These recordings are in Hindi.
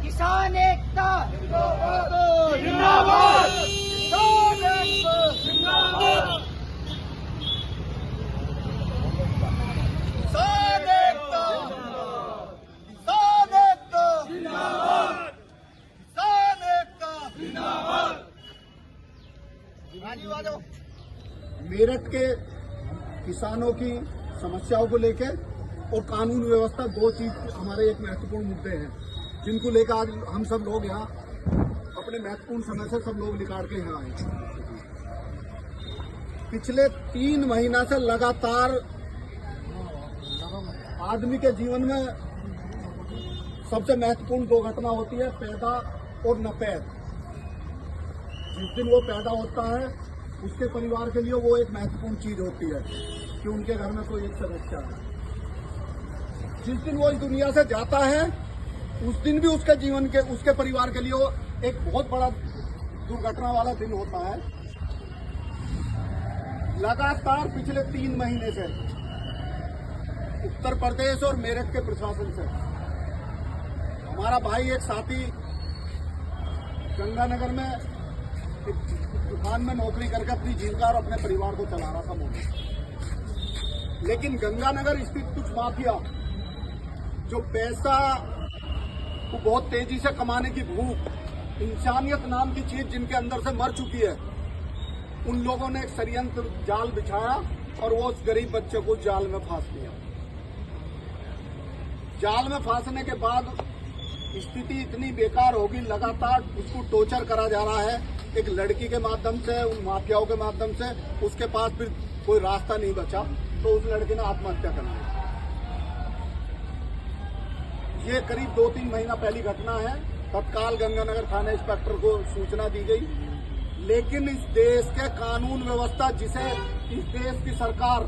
किसान एकता जिंदाबाद जिंदाबाद किसान एकता किसान एकता किसान एकता मेरठ के किसानों की समस्याओं को लेकर और कानून व्यवस्था, दो चीज हमारे एक महत्वपूर्ण मुद्दे हैं जिनको लेकर आज हम सब लोग यहाँ अपने महत्वपूर्ण समय से सब लोग निकाल के यहाँ आए। पिछले 3 महीना से लगातार आदमी के जीवन में सबसे महत्वपूर्ण 2 घटना होती है, पैदा और नपैद। जिस दिन वो पैदा होता है उसके परिवार के लिए वो एक महत्वपूर्ण चीज होती है कि उनके घर में कोई एक सदस्य है। जिस दिन वो इस दुनिया से जाता है उस दिन भी उसके जीवन के, उसके परिवार के लिए वो एक बहुत बड़ा दुर्घटना वाला दिन होता है। लगातार पिछले 3 महीने से उत्तर प्रदेश और मेरठ के प्रशासन से हमारा भाई एक साथी गंगानगर में एक दुकान में नौकरी करके अपनी जीविका और अपने परिवार को चला रहा था मोदी। लेकिन गंगानगर स्थित कुछ माफिया जो पैसा को बहुत तेजी से कमाने की भूख, इंसानियत नाम की चीज जिनके अंदर से मर चुकी है, उन लोगों ने एक षड्यंत्र जाल बिछाया और वो उस गरीब बच्चे को जाल में फांस दिया। जाल में फांसने के बाद स्थिति इतनी बेकार होगी, लगातार उसको टॉर्चर करा जा रहा है एक लड़की के माध्यम से, उन माफियाओं के माध्यम से। उसके पास फिर कोई रास्ता नहीं बचा तो उस लड़की ने आत्महत्या कर ली। ये करीब 2-3 महीना पहली घटना है। तत्काल गंगानगर थाना इंस्पेक्टर को सूचना दी गई, लेकिन इस देश के कानून व्यवस्था, जिसे इस देश की सरकार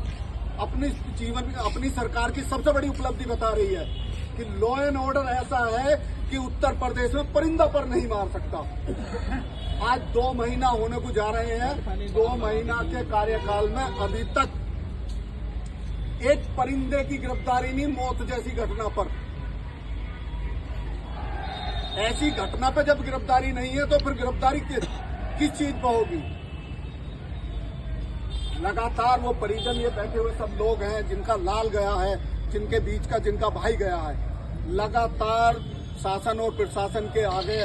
अपनी सरकार की सबसे बड़ी उपलब्धि बता रही है कि लॉ एंड ऑर्डर ऐसा है कि उत्तर प्रदेश में परिंदा पर नहीं मार सकता। आज 2 महीना होने को जा रहे हैं। 2 महीना के कार्यकाल में अभी तक एक परिंदे की गिरफ्तारी नहीं, मौत जैसी घटना पर। ऐसी घटना पे जब गिरफ्तारी नहीं है तो फिर गिरफ्तारी किस चीज पर होगी? लगातार वो परिजन, ये बैठे हुए सब लोग हैं जिनका लाल गया है, जिनके बीच का जिनका भाई गया है, लगातार शासन और प्रशासन के आगे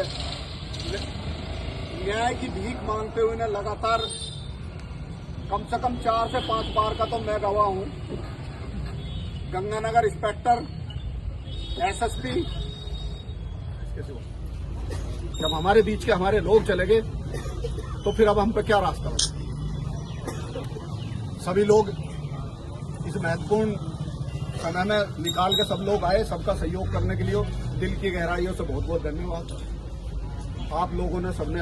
न्याय की भीख मांगते हुए लगातार कम से कम 4 से 5 बार का तो मैं गवाह हूं। गंगानगर इंस्पेक्टर, एसएसपी, जब हमारे बीच के हमारे लोग चले गए तो फिर अब हम पे क्या रास्ता है? सभी लोग इस महत्वपूर्ण समय में निकाल के सब लोग आए, सबका सहयोग करने के लिए दिल की गहराइयों से बहुत बहुत धन्यवाद। आप लोगों ने सबने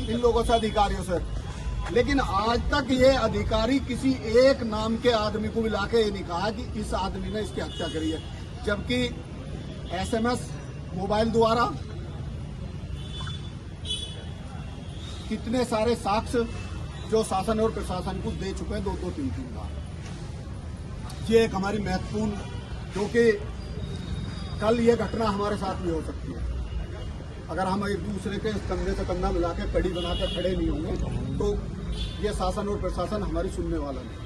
इन लोगों से, अधिकारियों से, लेकिन आज तक ये अधिकारी किसी एक नाम के आदमी को मिला के ये नहीं कहा कि इस आदमी ने इसकी हत्या करी है, जबकि एसएमएस मोबाइल द्वारा कितने सारे साक्ष्य जो शासन और प्रशासन को दे चुके हैं 2-3 बार। ये एक हमारी महत्वपूर्ण, क्योंकि कल ये घटना हमारे साथ भी हो सकती है। अगर हम एक दूसरे के कंधे से कंधा मिला के कड़ी बनाकर खड़े नहीं होंगे तो ये शासन और प्रशासन हमारी सुनने वाला नहीं।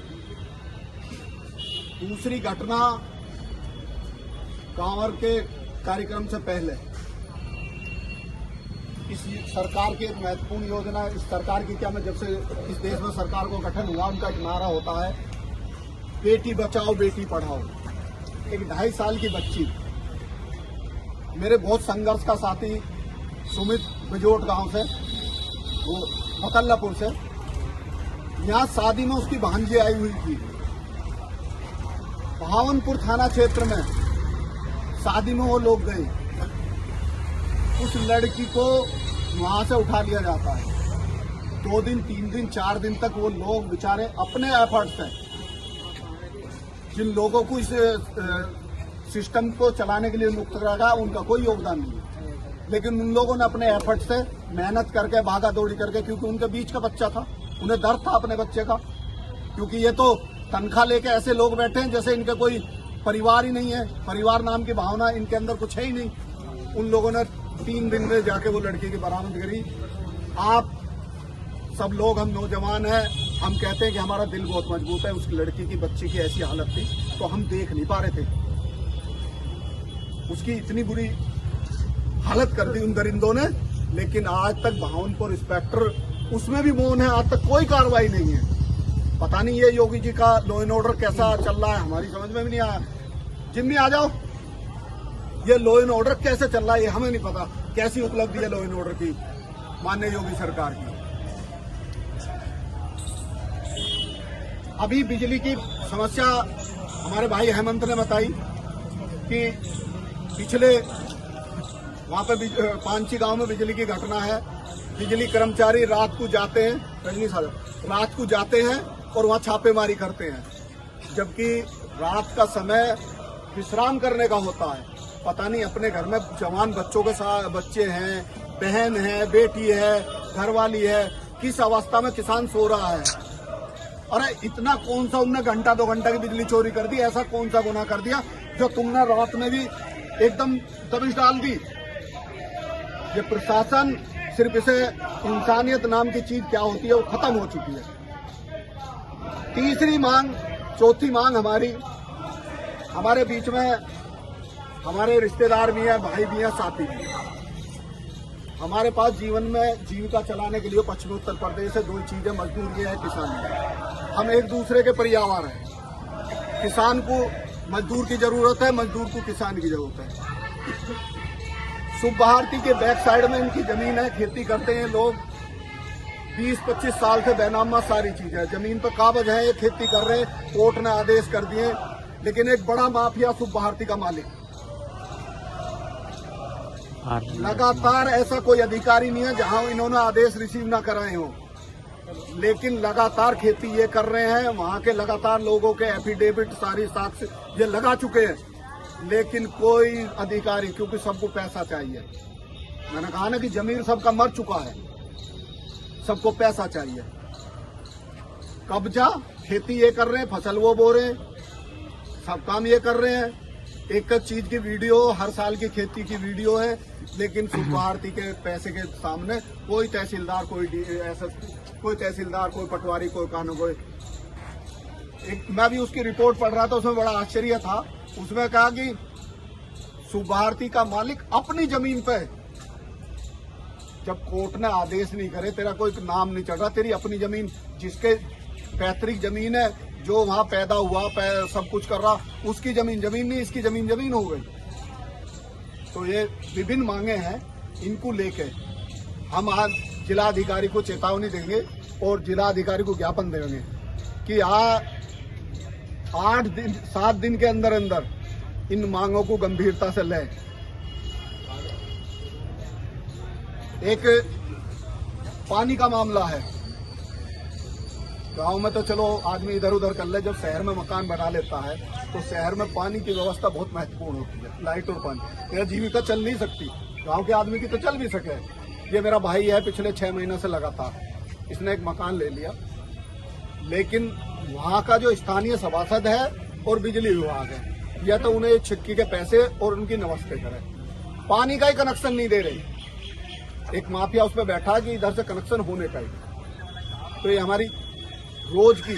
दूसरी घटना, कांवर के कार्यक्रम से पहले इस सरकार की एक महत्वपूर्ण योजना, इस सरकार की क्या, मैं जब से इस देश में सरकार को गठन हुआ उनका एक नारा होता है, बेटी बचाओ बेटी पढ़ाओ। एक 2.5 साल की बच्ची, मेरे बहुत संघर्ष का साथी सुमित बिजोट गांव से, वो मकल्लापुर से, यहाँ शादी में उसकी भांजी आई हुई थी। भावनपुर थाना क्षेत्र में शादी में वो लोग गए, उस लड़की को वहां से उठा लिया जाता है। 2 दिन 3 दिन 4 दिन तक वो लोग बेचारे अपने एफर्ट से, जिन लोगों को इस सिस्टम को चलाने के लिए मुक्त रखा उनका कोई योगदान नहीं है, लेकिन उन लोगों ने अपने एफर्ट से मेहनत करके, भागा दौड़ी करके, क्योंकि उनके बीच का बच्चा था, उन्हें दर्द था अपने बच्चे का। क्योंकि ये तो तनख्वाह लेके ऐसे लोग बैठे हैं जैसे इनके कोई परिवार ही नहीं है, परिवार नाम की भावना इनके अंदर कुछ है ही नहीं। उन लोगों ने 3 दिन में जाके वो लड़की की बरामद करी। आप सब लोग, हम नौजवान हैं, हम कहते हैं कि हमारा दिल बहुत मजबूत है। उस लड़की की, बच्ची की ऐसी हालत थी तो हम देख नहीं पा रहे थे। उसकी इतनी बुरी हालत कर दी उन दरिंदों ने, लेकिन आज तक भावनपुर इंस्पेक्टर उसमें भी मौन है। आज तक कोई कार्रवाई नहीं है। पता नहीं ये योगी जी का लॉ एंड ऑर्डर कैसा चल रहा है, हमारी समझ में भी नहीं आया। जिम्मी आ जाओ, ये लॉ एंड ऑर्डर कैसे चल रहा है ये हमें नहीं पता। कैसी उपलब्धि है लॉ एंड ऑर्डर की माननीय योगी सरकार की। अभी बिजली की समस्या हमारे भाई हेमंत ने बताई कि पिछले वहां पे पांची गांव में बिजली की घटना है। बिजली कर्मचारी रात को जाते हैं, रजनी साहब, रात को जाते हैं और वहां छापेमारी करते हैं, जबकि रात का समय विश्राम करने का होता है। पता नहीं अपने घर में जवान बच्चों के साथ, बच्चे हैं, बहन है, बेटी है, घरवाली है, किस अवस्था में किसान सो रहा है। अरे इतना कौन सा उनने घंटा 2 घंटा की बिजली चोरी कर दी? ऐसा कौन सा गुनाह कर दिया जो तुमने रात में भी एकदम दबिश डाल दी? ये प्रशासन सिर्फ इसे इंसानियत नाम की चीज क्या होती है वो खत्म हो चुकी है। तीसरी मांग, चौथी मांग हमारे बीच में हमारे रिश्तेदार भी हैं, भाई भी हैं, साथी भी हैं। हमारे पास जीवन में जीविका चलाने के लिए पश्चिमी उत्तर प्रदेश से 2 चीजें, मजदूरी है, किसानी है। हम एक दूसरे के परिवार हैं। किसान को मजदूर की जरूरत है, मजदूर को किसान की जरूरत है। शुभ भारती के बैक साइड में इनकी जमीन है, खेती करते हैं लोग 20-25 साल से बेनामा सारी चीज है। जमीन पर कागज है, ये खेती कर रहे हैं, कोर्ट ने आदेश कर दिए। लेकिन एक बड़ा माफिया शुभ भारती का मालिक, लगातार ऐसा कोई अधिकारी नहीं है जहां इन्होंने आदेश रिसीव ना कराए हो, लेकिन लगातार खेती ये कर रहे हैं। वहां के लगातार लोगों के एफिडेविट, सारी साक्ष्य ये लगा चुके हैं, लेकिन कोई अधिकारी, क्योंकि सबको पैसा चाहिए। मैंने कहा ना कि जमीन सबका मर चुका है, सबको पैसा चाहिए। कब्जा, खेती ये कर रहे हैं, फसल वो बो रहे हैं, सब काम ये कर रहे हैं। एक चीज की वीडियो, हर साल की खेती की वीडियो है, लेकिन शुभ भारती के पैसे के सामने कोई तहसीलदार, कोई तहसीलदार, कोई पटवारी, कोई कानून, कोई मैं भी उसकी रिपोर्ट पढ़ रहा था, उसमें बड़ा आश्चर्य था। उसमें कहा कि शुभ भारती का मालिक अपनी जमीन पे, जब कोर्ट ने आदेश नहीं करे, तेरा कोई नाम नहीं चढ़ रहा, तेरी अपनी जमीन, जिसके पैतृक जमीन है, जो वहां पैदा हुआ, सब कुछ कर रहा, उसकी जमीन नहीं, इसकी जमीन हो गई। तो ये विभिन्न मांगे हैं, इनको लेके हम आज जिलाधिकारी को चेतावनी देंगे और जिलाधिकारी को ज्ञापन देंगे कि 7 दिन के अंदर अंदर इन मांगों को गंभीरता से लें। एक पानी का मामला है। गांव में तो चलो आदमी इधर उधर कर ले, जब शहर में मकान बना लेता है तो शहर में पानी की व्यवस्था बहुत महत्वपूर्ण होती है। लाइट और पानी, यह जीविका चल नहीं सकती, गांव के आदमी की तो चल भी सके। ये मेरा भाई है, पिछले 6 महीने से लगातार इसने एक मकान ले लिया, लेकिन वहां का जो स्थानीय सभासद है और बिजली विभाग है, या तो उन्हें छिटकी के पैसे और उनकी नमस्ते करे, पानी का ही कनेक्शन नहीं दे रही। एक माफिया उस पर बैठा कि इधर से कनेक्शन होने का ही। तो ये हमारी रोज की,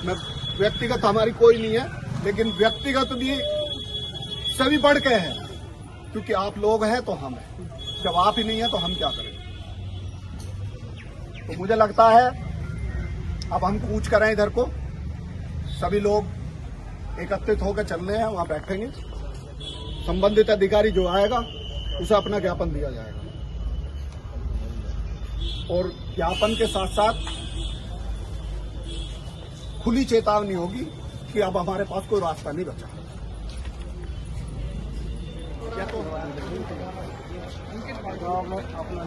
मैं व्यक्तिगत हमारी कोई नहीं है, लेकिन व्यक्तिगत भी सभी बढ़ के है, क्योंकि आप लोग हैं तो हम हैं। जब आप ही नहीं है तो हम क्या करें? तो मुझे लगता है अब हम कूच करें इधर को, सभी लोग एकत्रित होकर चल रहे हैं, वहां बैठेंगे, संबंधित अधिकारी जो आएगा उसे अपना ज्ञापन दिया जाएगा, और ज्ञापन के साथ साथ खुली चेतावनी होगी कि अब हमारे पास कोई रास्ता नहीं बचा।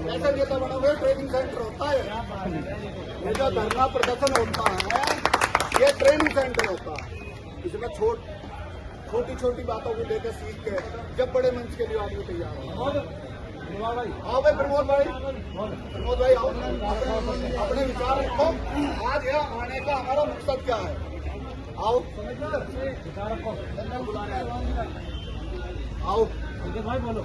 ऐसा नेता बना हुआ ट्रेनिंग सेंटर होता है, ये जो धरना प्रदर्शन होता है ये ट्रेनिंग सेंटर होता है। इसमें छोटी छोटी बातों को लेकर सीख के जब बड़े मंच के लिए आदमी तैयार हो। आओ भाई प्रमोद भाई आओ, अपने विचार रखो। आज यहाँ आने का हमारा मकसद क्या है? आओ आओ भाई बोलो।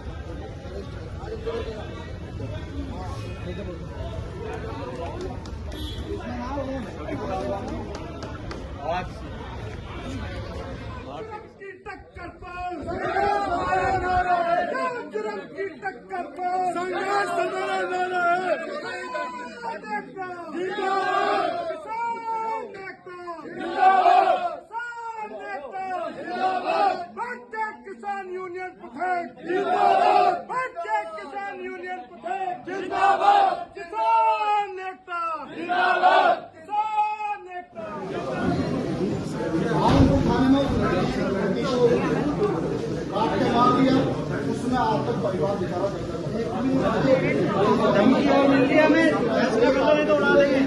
की टक्कर पर जुर्म की टक्कर पर संघर्ष किसान यूनियन पथक जिंदाबाद, किसान यूनियन पथक जिंदाबाद, किसान नेता जिंदाबाद, किसान नेता। काट के मार दिया, उसमें आज तक परिवार बेचारा इंडिया में तो उड़ा देंगे।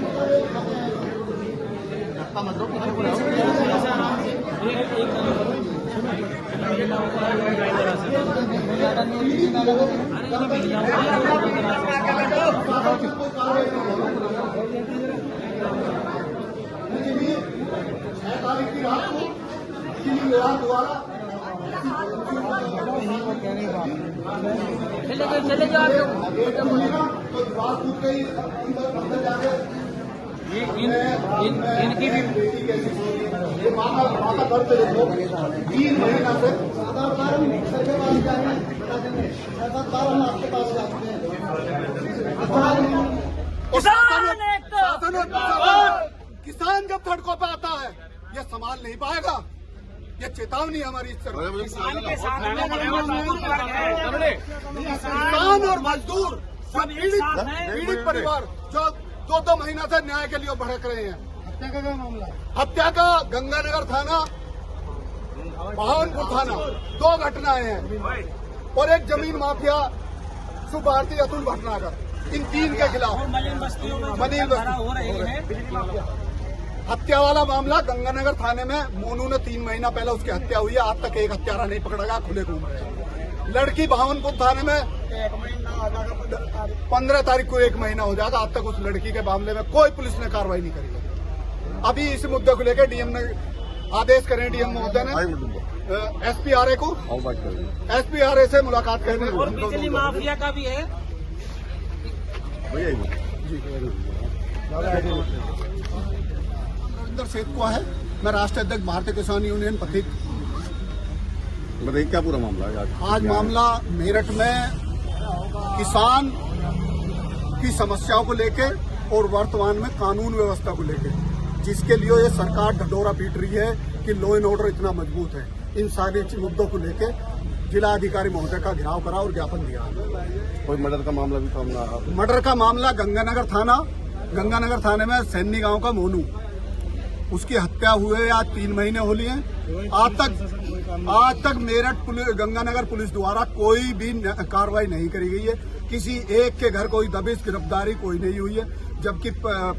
चले जाओ इनकी भी माता घर पे देखो 3 महीना से आपके पास किसान जब सड़कों पे आता है ये संभाल नहीं पाएगा। ये चेतावनी हमारी इस तरह किसान और मजदूर सब पीड़ित परिवार जो 2 महीना से न्याय के लिए भड़क रहे हैं। हत्या का गंगानगर थाना, बहावनपुर थाना 2 घटनाएं हैं और एक जमीन माफिया सुभारती अतुल भटनागर, इन 3 के खिलाफ मनील बस्ती हो रही है। हत्या वाला मामला गंगानगर थाने में मोनू ने 3 महीना पहले उसकी हत्या हुई है, आज तक एक हत्यारा नहीं पकड़ा गया, खुले घूम रहे हैं। लड़की बहावनपुर थाने में 15 तारीख को 1 महीना हो जाएगा, आज तक उस लड़की के मामले में कोई पुलिस ने कार्रवाई नहीं करी है। अभी इस मुद्दे को लेकर डीएम ने आदेश करें, डीएम महोदय ने एसपीआरए को, एसपीआरए से मुलाकात करने। और बिजली माफिया का भी है सेतकुआ है, मैं राष्ट्रीय अध्यक्ष भारतीय किसान यूनियन पथिक। बताइए क्या पूरा मामला है आज मामला मेरठ में किसान की समस्याओं को लेके और वर्तमान में कानून व्यवस्था को लेके, जिसके लिए ये सरकार ढडोरा पीट रही है कि लॉ एंड ऑर्डर इतना मजबूत है, इन सारे मुद्दों को लेके जिला अधिकारी महोदय का घेराव करा और ज्ञापन दिया। कोई मर्डर का मामला भी सामने आया? मर्डर का मामला गंगानगर थाने में सैनी गांव का मोनू, उसकी हत्या हुए आज 3 महीने हो लिए हैं। आज तक मेरठ गंगानगर पुलिस द्वारा कोई भी कार्रवाई नहीं करी गई है। किसी एक के घर कोई दबिश गिरफ्तारी कोई नहीं हुई है, जबकि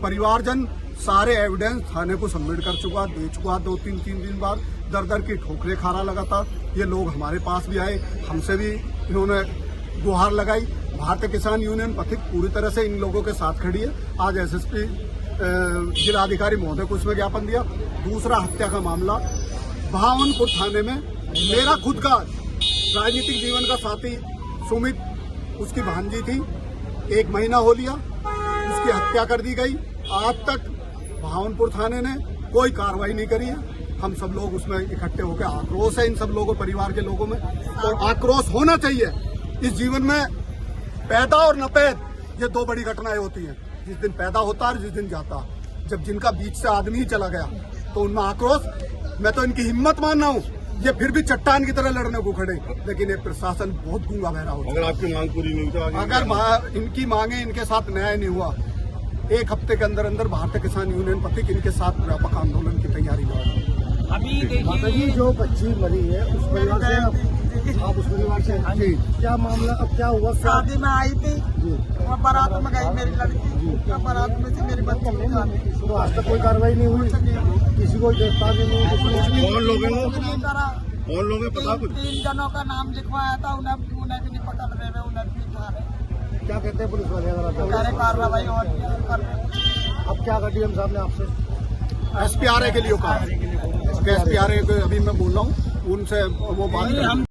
परिवारजन सारे एविडेंस थाने को सबमिट कर चुका, दे चुका। 2-3 दिन बाद दर की ठोकरें खा रहा लगातार। ये लोग हमारे पास भी आए, हमसे भी इन्होंने गुहार लगाई। भारतीय किसान यूनियन पथिक पूरी तरह से इन लोगों के साथ खड़ी है। आज एसएसपी जिलाधिकारी महोदय को इसमें ज्ञापन दिया। दूसरा हत्या का मामला बहावनपुर थाने में, मेरा खुद का राजनीतिक जीवन का साथी सुमित, उसकी भांजी थी, 1 महीना हो लिया, उसकी हत्या कर दी गई। आज तक बहावनपुर थाने ने कोई कार्रवाई नहीं करी है। हम सब लोग उसमें इकट्ठे होकर आक्रोश है इन सब लोगों, परिवार के लोगों में, और आक्रोश होना चाहिए। इस जीवन में पैदा और नपैद ये 2 बड़ी घटनाएं होती हैं, जिस दिन पैदा होता है और जिस दिन जाता। जब जिनका बीच से आदमी ही चला गया तो उनमें आक्रोश, मैं तो इनकी हिम्मत मान रहा हूँ, ये फिर भी चट्टान की तरह लड़ने को खड़े, लेकिन ये प्रशासन बहुत गूंगा बहरा होता है। अगर आपकी मांग पूरी नहीं हुई तो अगर इनकी मांगे, इनके साथ न्याय नहीं हुआ, 1 हफ्ते के अंदर भारतीय किसान यूनियन पथिक इनके साथ व्यापक आंदोलन की तैयारी कर रहा है। अभी देखिए जो बच्ची मरी है उस परिवार से आप उस परिवार से क्या मामला, अब क्या हुआ? शादी में आई थी, वहाँ बारात में गई मेरी लड़की, बारात में से मेरी बच्ची निकाली। तो आज तक कोई कार्रवाई नहीं हुई, किसी को गिरफ्तार नहीं हुई? कौन लोग हैं वो? नहीं करा। कौन लोग हैं पता कुछ? 3 जनों का नाम लिखवाया था, उन्हें भी नहीं पकड़ रहे, उन्हें भी खा रहे। क्या कहते हैं पुलिस वाले? अगर आप कार्रवाई और कर रहे। अब क्या कर डीएम साहब ने आपसे? एसपीआरए के लिए कहा, एक एसपी आ रहे हैं, अभी मैं बोल रहा हूँ उनसे वो बात